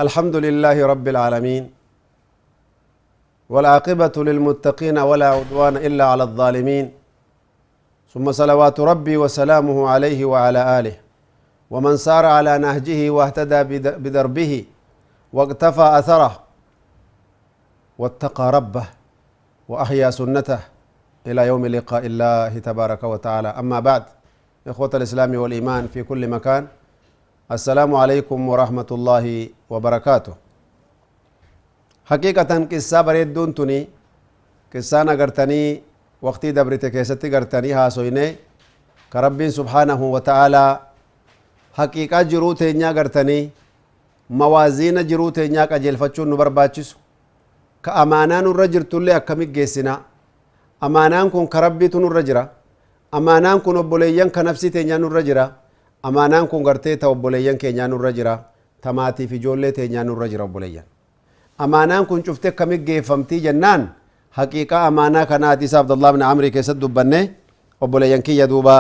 الحمد لله رب العالمين والعاقبة للمتقين ولا عدوان إلا على الظالمين ثم صلوات ربي وسلامه عليه وعلى آله ومن سار على نهجه واهتدى بدربه واقتفى أثره واتقى ربه وأحيا سنته إلى يوم لقاء الله تبارك وتعالى. أما بعد، إخوة الإسلام والإيمان في كل مكان، السلام عليكم ورحمة الله وبركاته. حقيقة قصة بريدون تني قصة نغرتني وقتي دبرت كيستي غرتني هاسويني كربين سبحانه وتعالى حقيقة جروت نيا غرتني موازين جروت نيا قجل فتشون نبرباچس كأمانان الرجل تولي أكمي جيسنا أمانان كن كربي تنو الرجرة أمانان كن أبوليين كنفسي تنيا الرجرة أمانان كن غرتي تأبوليين كنيا الرجرة تماتي في جولة تنيا الرجرة أبوليين أمانان كن شفتك كمي جيفمتي جنان حقيقة أمانة كانت عبد الله بن عمرو كيسد دبنه أبوليين كي يدوبا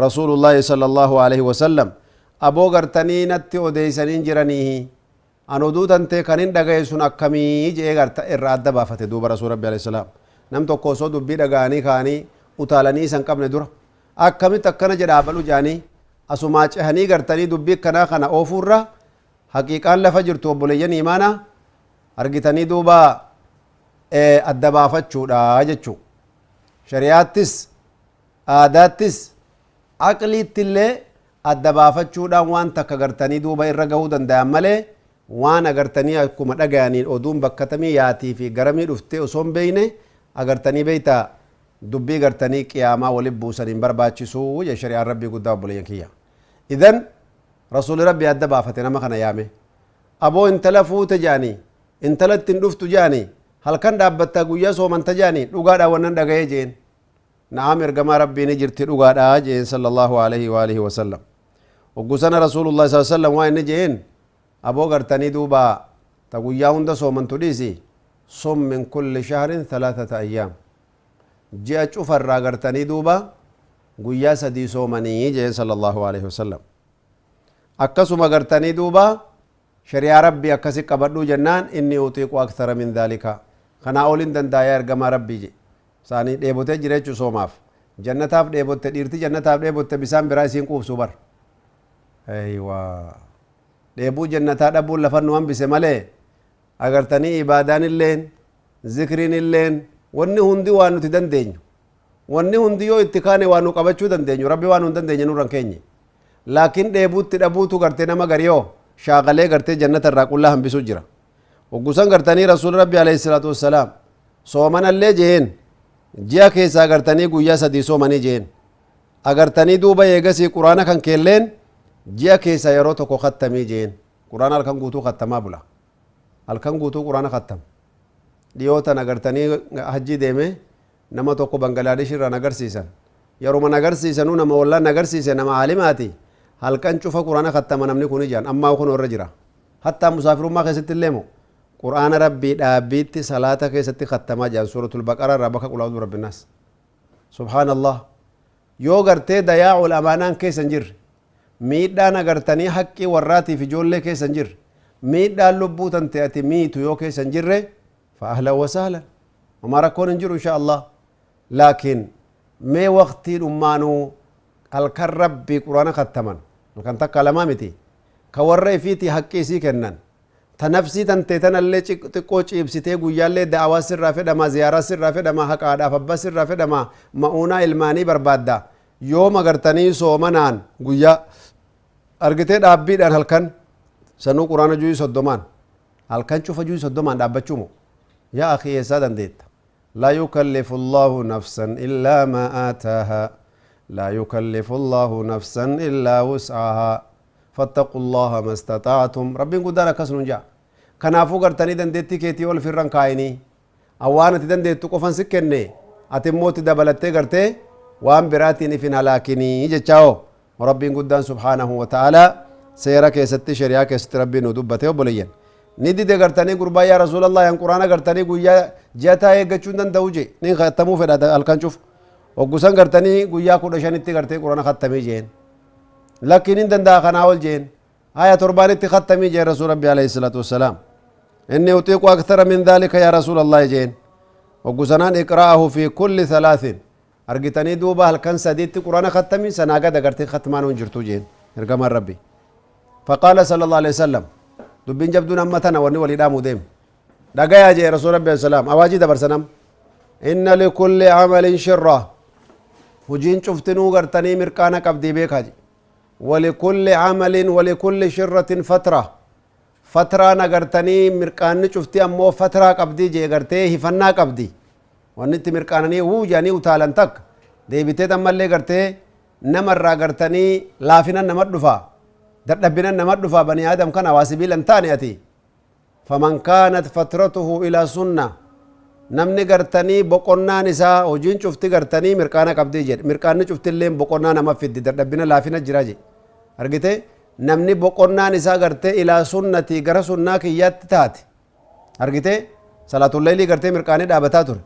رسول الله صلى الله عليه وسلم أبو غرتني نتي أديسنين جرانيه أنو دوتن تي كانين دغيسون أكمي جي غرت إراد بافته دوبا رسول ربي عليه السلام نم تو كوسو دبي دغاني كاني utaalanii san qabne dura akkamitti akkana jedhaabalu jaanii asuma cehanii gartanii dubbii kana oofurra haqiiqaan lafa jirtu obboleeyyan imaana argitanii duuba adda baafachuudha jechuu shari'aattis aadaattis aqliittillee adda baafachuudhaan waan takka gartanii duuba irra gahuu danda'an malee waan agartanii akkuma dhagayaniin oduun bakkatamii yaatii fi garamii dhuftee osoo hin beeyne agartanii beeyta dubbii gartanii qiyaamaa walib buusaniin barbaachisuu je shari'aan rabbii guddaa obboleeyyan kiyya. Idan rasuuli rabbii adda baafate nama kana yaame aboo intala fuute jaanii intala ittiin dhuftu jaanii halkan dhaabbattaa guyyaa soomanta jaanii dhugaadhaa wannan dhagayee jeen na'am ergamaa rabbiin jirti dhugaadhaa jeen sallallahu alaihi wa alihi wasallam. Oggusana rasuulullah sallallahu alaihi wasallam waa inni jeen aboo gartanii duuba ta guyyaa hunda soomantu dhiisi sum min kulli shahrin thalathata ayyaam ji'a cufarraa gartanii duuba guyyaa sadii soomanii jeen sallallahu alaihi wasallam. Akkasuma gartanii duuba shari'aa rabbii akkasi qabadhuu jennaan inni utiiqu akthara min dhaalika kanaa olin dandaaya ergamaa rabbii je isaanii dheebotee jireechuu soomaaf jannataaf dheebotte dhiirti jannataaf dheebotte bisaan biraa isiin quubsuu bar dheebuu jannataa dhabuun lafan nu hambise malee agartanii ibaadaan illeen zikriin illeen wanni hundi waan nuti dandeenyu wanni hundi yoo itti kaane waan nu qabachuu dandeenyu rabbi waan nu dandeenye nurran keenye laakiin dheebuutti dhabuutu gartee nama gariyoo shaaqalee gartee jannata irraa qullaa hambisuu jira. Oggusan gartanii rasuul rabbi alayhi salaatu wassalaam soomanallee jeen ji'a keessaa gartanii guyyaa sadii soomanii jeen agartanii duuba eegasii quraana kan keelleen ji'a keessaa yeroo tokko kattamii jeen quraana halkan guutuu kattamaa bula halkan guutuu quraana kattam dhiyootan agartanii hajjii deeme nama tokko Bangaladesh irraa nagarsiisan yeruma nagarsiisanuu nama wallaan nagarsiise nama aalimaati halkan cufa quraana kattama namni kun ijaan ammaa kun irra jira hattaa musaafirummaa keessatti illee moo quraana rabbii dhaabbiitti salaata keessatti kattamaa jiran suuratul baqara irraa bakka qul a'uudhu birabbin naas subhaanallah. Yoo gartee dayaa'ul amaanaan keessan jirre miidhaan agartanii haqqii warraatiif ijoollee keessan jirre miidhaan lubbuu tante ati miitu yoo keessan jirre فأهلا وسهلا وما ركون نجر إن شاء الله. لكن ما وقتي أمانو الكرب بقرآن ختمان الكن تكا لمامتي كوري فيتي حقي سيكنن تنفسي تنتيتن اللي تقوش إبسيتي قويالي دعوة سر فدما زيارة سر فدما حق عدا فبا سر فدما مؤونا إلماني بربادا يوم أغرتني سومنان قويا أرغتي دابيد أن هلكن سنو قرآن جوي صدومان هلكن شوف جوي صدومان دابتشومو يا أخي يا سادن ديت لا يكلف الله نفسا إلا ما آتاها لا يكلف الله نفسا إلا وسعها فاتقوا الله ما استطعتم ربي قدانا كسنون جاء كنافو قرتني دندتي كيتي والفرن كايني أوانا تدندتو قفن سكني أتموت دبلتي قرتي وان براتيني فين هلاكني جتشاو وربي قدان سبحانه وتعالى سيرك يستي شريعك يستي ربي ندبته وبليا ندي gartanii gurbaa yaa rasuulallah yan quraana gartanii guyyaa ji'ataa eeggachuu danda'u je nin khattamuu fedha halkan cuf oggusan gartanii guyyaa 15tti gartee quraana khattamii jeen lakkiin hin danda'a kanaa ol jeen aya torbaanitti khattamii jeen rasuul rabbi alayhi salaatu wassalaam inni utiiqu akthara min dhalika yaa rasuulallah jeen oggusanaan iqra'ahu fi kulli thalathin argitanii duuba halkan sadiitti quraana khattamii sanaa gad agartee khatmaan hin jirtu jeen ergamaan rabbi faqaala sallallahu alayhi wasallam dubbiin jabduun amma tana wanni walii dhaamuu deemu dhagayaa jee rasuul rabbi alayhi salaam awaajii dabarsanam inna likulli amalin shirra hujiin cuftinuu gartanii mirqaana qabdii beekaa je walikulli amalin walikulli shirratin fatra fatraan agartanii mirqaanni cufti ammoo fatraa qabdii jee gartee hifannaa qabdi wanni itti mirqaananii wuu jedhanii utaalan takka deebitee ammallee gartee namarraa gartanii laafinan nama dhufaa dadhabbinan nama dhufaa bani aadam kana waa sibiilan taane ati faman kaanat fatratuhu ila sunna namni gartanii boqonnaan isaa hojiin cufti gartanii mirqaana qabdii jedhe mirqaanni cuftilleen boqonnaa nama fiddi dadhabbina laafina jira jedhe argite namni boqonnaan isaa gartee ilaa sunnati gara sunnaa kiyyaatti taate argite salaatulleylii gartee mirqaanii dhaabataa ture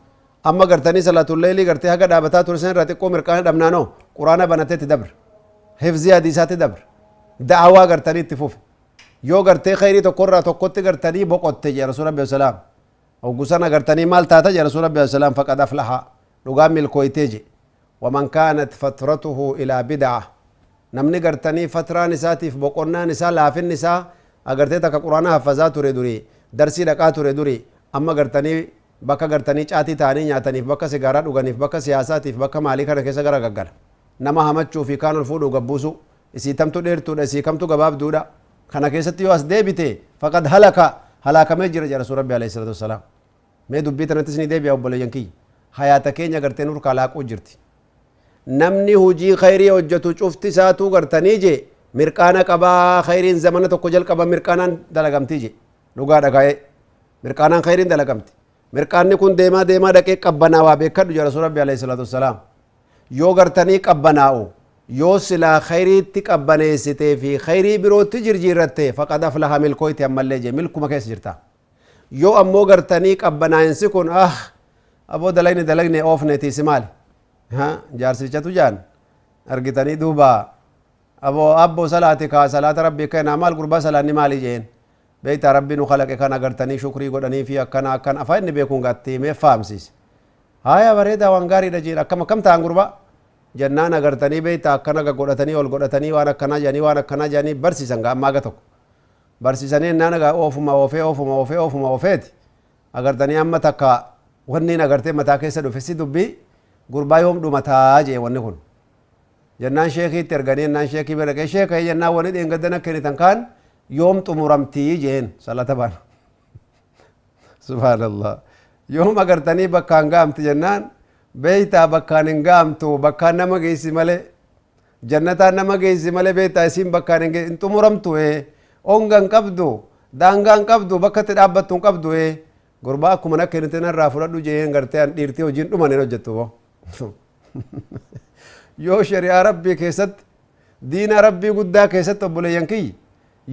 amma gartanii salaatulleylii gartee haga dhaabataa ture san irraa xiqqoo mirqaanii dhabnaanoo quraana banateetti dabre hifzii hadiisaatti dabre da'awaa gartanii itti fufe yoo gartee khayrii tokkorraa tokkotti gartanii boqotte jee rasuul rabbi salaam oggusan agartanii maal taata jee rasuul rabbi salaam faqad aflaha dhugaan milkooytee je waman kaanat fatratuhu ilaa bid'a namni gartanii fatraan isaatiif boqonnaan isaa laafinni isaa agartee takka quraana hafazaa ture duri darsii dhaqaa ture duri amma gartanii bakka gartanii caatii ta'anii nyaataniif bakka sigaaraa dhuganiif bakka siyaasaatiif bakka maalii kana keessa gara gaggala nama hamachuu fi kaan ol fuudhuu gabbuusu isii tamtu dheertuudha isii kamtu gabaabduudha kana keessatti yoo as deebite faqad halaakamee jira jee rasuul rabbi alayhi salaatu wassalaam mee dubbii tanattis ni deebi'a obboleeyyan kiyya hayaata keenya gartee nurka halaaquu jirti namni hujii khayrii hojjetu cufti isaatuu gartanii je mirqaana qabaa khayriin zamana tokko jalqaba mirqaanaan dalagamtii je dhugaa dhagaa'ee mirqaanaan khayriin dalagamti mirqaanni kun deemaa dhaqee qabbanaa waa beekadhu jee rasuul rabbi alayhi salaatu wassalaam yoo gartanii qabbanaa'u yoo silaa khayriitti qabbaneessitee fi khayrii birootti jirjiirratte faqad aflaha milkooyti ammallee je milkuma keessa jirta yoo ammoo gartanii qabbanaa'insi kun aboo dalagni oofneetiisi maali jaarsichatu jaan argitanii duuba aboo abboo salaati kaa salaata rabbii keenaa maal gurbaa salaanni maali jeen beeyta rabbi nu kalaqe kan agartanii shukrii godhanii fi akkana akkan afaan inni beekuun gatti mee faamsiise haya bareedaa waan gaariidha jeen akkam ta'an gurbaa jennaan agartanii beeyta akkana godhatanii ol godhatanii waan akkanaa jedhanii barsiisan ga ammaa ga tokko barsiisanii ennaan aga oofuma oofeeti agartanii amma takka wanniin agartee mataa keessa dhufe si dubbii gurbaa yoom dhumataa jee wanni kun jennaan sheekiitti erganii ennaan sheekii bira dhaqee sheeka jennaan wani dheengaddana kennitan kaan yoom xumuramtii jeen salata baan subhaanallah yoom agartanii bakkaan gaamti jennaan beeytaa bakkaan hin gaamtu bakkaan nama geessi malee jannataan nama geessi malee beeytaa isiin bakkaan hin xumuramtu ongan qabdu daangaan qabdu bakka itti dhaabbattu hin qabdu gurbaa akkuma na kennitan irraa fudhadhu jeen gartee an dhiirtii hojiin dhuman hin hojjettu yoo shari'aa rabbii keessatti diina rabbii guddaa keessatti obboleeyyan kiyya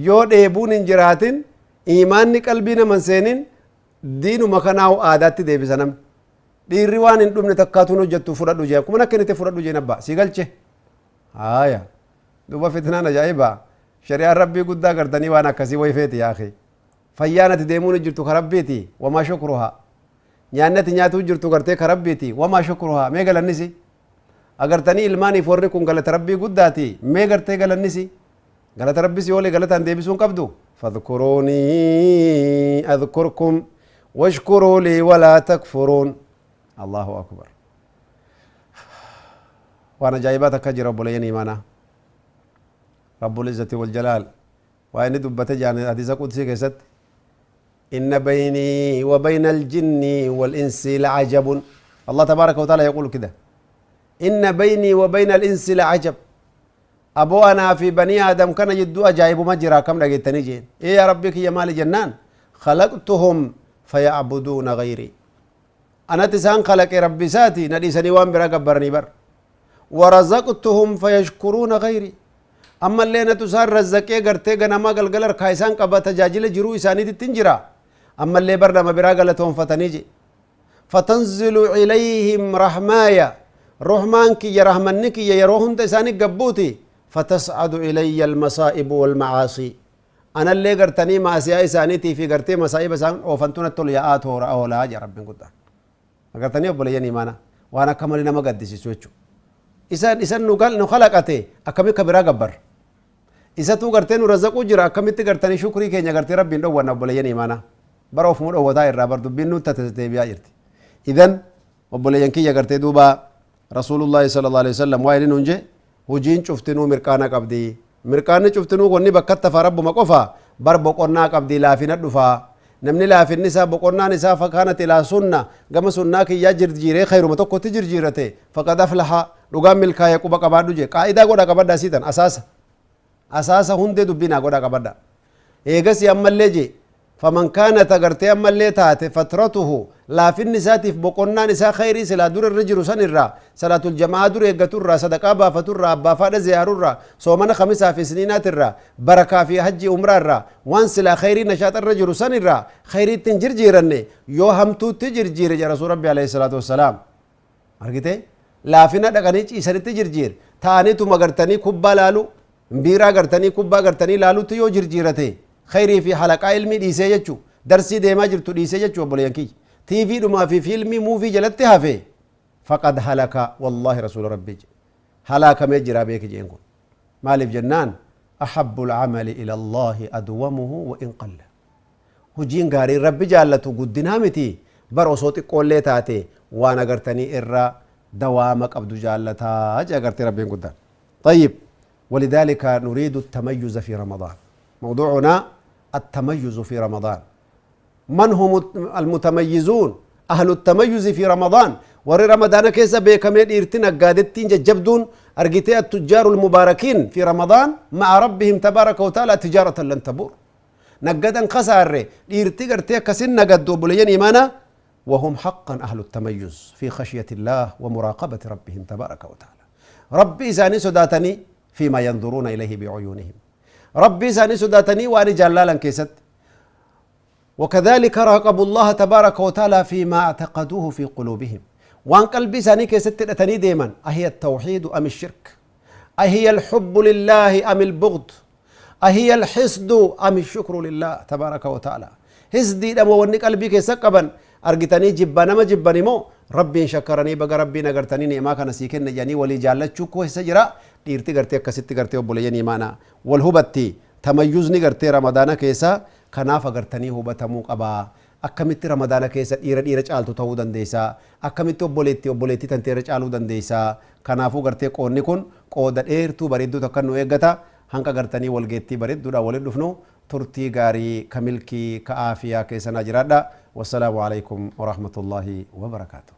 yoo dheebuun hin jiraatin imaanni qalbii naman seenin diinuma kanaahu aadaatti deebisa namni dhiirri waan hin dhumne takkaatuun hojjettu fudhadhu jee akkuma na kennite fudhadhu jeen abbaa si galche haya duuba fitnaan ajaa'ibaa shari'aan rabbii guddaa gartanii waan akkasii wayfeeti yaaqi fayyaanati deemuun jirtu ka rabbiiti wamaa shukruhaa nyaannati nyaatuu jirtu gartee ka rabbiiti wamaa shukruhaa mee galannisi agartanii ilmaaniif warri kun galata rabbii guddaati mee gartee galannisi galata rabbisi oolee galataan deebisuun qabdu fadkuruunii adkurkum washkuruu lii walaa takfuruun allahu akbar waan ajaa'ibaa takka jira obboleeyyan imaanaa rabbul izzati wal jalaal waa inni dubbate jaan hadiisa qudsii keessatti inna baynii wa bayna aljinni wal insi lacajabun allah tabaaraka wa taala yaquulu kida inna baynii wa bayna alinsi lacajab aboo anaa fi banii aadam kana jidduu ajaa'ibuma jira kam dhageettanii jeen yaa rabbii kiyya maali jennaan khalaqtuhum fayacbuduuna gayrii anat isaan kalaqe rabbi isaati na dhiisanii waan biraa gabbaranii bar warazaqtuhum fayashkuruuna gayrii أما اللي نتسار رزقه قرتي غنما قلقل ركايسان قبا تجاجل جرو إساني تنجرا أما اللي برنا مبرا قلتهم فتنيجي فتنزل إليهم رحمايا رحمانك يا رحمنك يا يروهم تساني قبوتي فتصعد إلي المصائب والمعاصي أنا اللي قرتني ما أسيا إسانيتي في قرتي مصائب سان وفنتون التلياءات أولا يا رب قد قرتني أبوليني مانا وانا كمالي نما قدسي سوچو إسان نخلقته أكمي كبرا قبر إسا تو قرتين ورزقو جرا أكمي تقرتني شكري كينيا قرتي ربي ندو وانا أبوليني مانا بروف مر أو دائر رابر دبينو تتتتي بيا جرتي إذن أبولين كي قرتي دوبا رسول الله صلى الله عليه وسلم وائل ننجي وجين شفتنو مركانا قبدي مركانا شفتنو وني بكت فرب مقفا بر بقرنا قبدي لا في ندفا نمني لا في النساء بقرنا نساء فكانت إلى سنة قام سنة كي يجر جيري خير متوقع تجر جيرته فقد أفلح رقام ملكا يقوب قبادو جي قائدة قد قبادا سيطان أساسا هند دبنا قد قبادا إيغس يمال جي فمن كانت قرتي أمال تاتي فترته لا في النساء بقرنا نساء خيري سلا دور الرجل سنرا صلاة الجماعة دور يقتر صدقاء بافتر أبا فاد زيارر صومنا خمسة في سنينات الرا بركة في حج عمره الرا وان سلا خيري نشاط الرجل سنرا خيري تنجر جيرني يو همتو تجر جير يا رسول ربي عليه الصلاة والسلام أرجيته لا فينا دقنيش يسري تجر جير ثاني تو مغرتني كوبا لالو بيرا غرتني كوبا غرتني لالو تيو جر جيرته خيري في حلقة علمي ديسي يجو درسي ديما جرتو ديسي يجو بوليانكي تيفي دوما في فيلم موفي جلتها في فقد هلك والله رسول ربي هلاك مجرى بيك جينكم مالف جنان أحب العمل إلى الله أدومه وإن قل هجين غاري ربي جالته قد نامتي برو صوتي قولي تاتي وانا قرتني إرى دوامك أبدو جالتا جا قرتي ربي قدان طيب ولذلك نريد التميز في رمضان موضوعنا التميز في رمضان من هم المتميزون أهل التميز في رمضان وري رمضان كيسا بيكمين إرتنا قادتين جبدون أرقيتي التجار المباركين في رمضان مع ربهم تبارك وتعالى تجارة لن تبور نقدا خسار إرتي قرتي كسن نقدوا بلين إيمانا وهم حقا أهل التميز في خشية الله ومراقبة ربهم تبارك وتعالى ربي إساني سداتني فيما ينظرون إليه بعيونهم ربي إساني سداتني وأني جلالا كيست وكذلك راقبوا الله تبارك وتعالى فيما اعتقدوه في قلوبهم وان قلبي ساني كيست تني ديما أهي التوحيد أم الشرك أهي الحب لله أم البغض أهي الحسد أم الشكر لله تبارك وتعالى حسدي دم وني قلبي كيسقبن أرجتني جبنا ما جبني مو ربي شكرني بقى ربي نقرتني نعما كان سيكن يعني ولي جالتشو كوه سجرا ديرتي قرتي كستي قرتي وبوليني مانا والهبتي تميزني قرتي رمضان كيسا kanaaf agartanii hubatamuu qabaa akkamitti ramadaana keessa dhiira caaltu ta'uu dandeessa akkamitti obboleetti tanteera caaluu dandeessa kanaafuu gartee qoonni kun qooda dheertuu bareedduu takkan nu eeggata hanqa gartanii walgeettii bareedduudha waliin dhufnu turtii gaarii ka milkii ka aafiyaa keessa na jiraadha wassalaamu alaikum warahmatullaahi wabarakaatuh